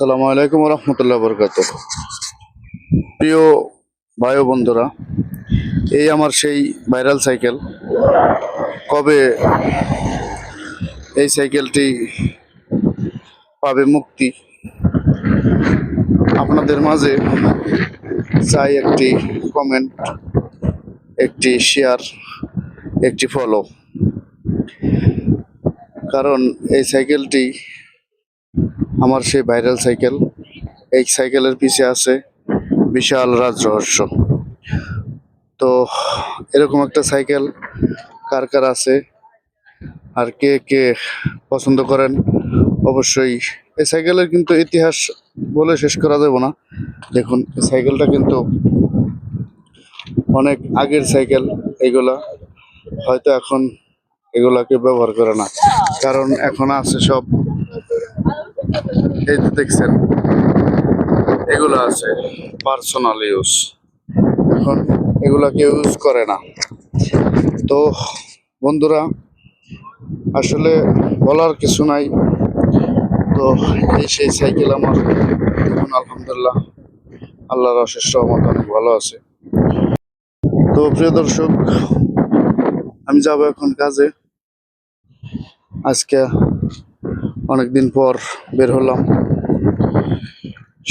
আসসালামু আলাইকুম রহমতুল্লাহ বরকাত। প্রিয় ভাই ও বন্ধুরা, এই আমার সেই ভাইরাল সাইকেল। কবে এই সাইকেলটি পাবে মুক্তি? আপনাদের মাঝে চাই একটি কমেন্ট, একটি শেয়ার, একটি ফলো। কারণ এই সাইকেলটি আমার সেই ভাইরাল সাইকেল। এই সাইকেলের পিছে আছে বিশাল রাজ রহস্য। তো এরকম একটা সাইকেল কার কার আছে আর কে কে পছন্দ করেন, অবশ্যই। এই সাইকেলের কিন্তু ইতিহাস বলে শেষ করা যাবে না। দেখুন, এই সাইকেলটা কিন্তু অনেক আগের সাইকেল। এগুলা হয়তো এখন এগুলাকে ব্যবহার করে না, কারণ এখন আছে সব, এই যে দেখছেন, এগুলো আছে পার্সোনাল ইউজ। এখন এগুলাকে ইউজ করে না। তো বন্ধুরা, আসলে বলার কিছু নাই। তো এই সেই সাইকেল আমার। এখন আলহামদুলিল্লাহ, আল্লাহর অশেষ রহমত, অনেক ভালো আছে। তো প্রিয় দর্শক, আমি যাব এখন কাজে। আজকে অনেকদিন পর বের হলাম,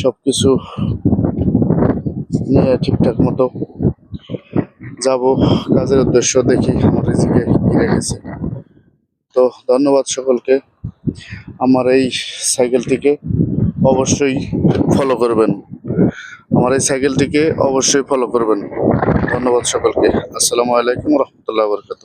সবকিছু নিয়ে ঠিকঠাক মতো যাব কাজের উদ্দেশ্য। দেখি আমার রিজিকে কি রেখেছে। তো ধন্যবাদ সকলকে। আমার এই সাইকেলটিকে অবশ্যই ফলো করবেন। আমার এই সাইকেলটিকে অবশ্যই ফলো করবেন। ধন্যবাদ সকলকে। আসসালামু আলাইকুম রহমতুল্লাহ বরকাত।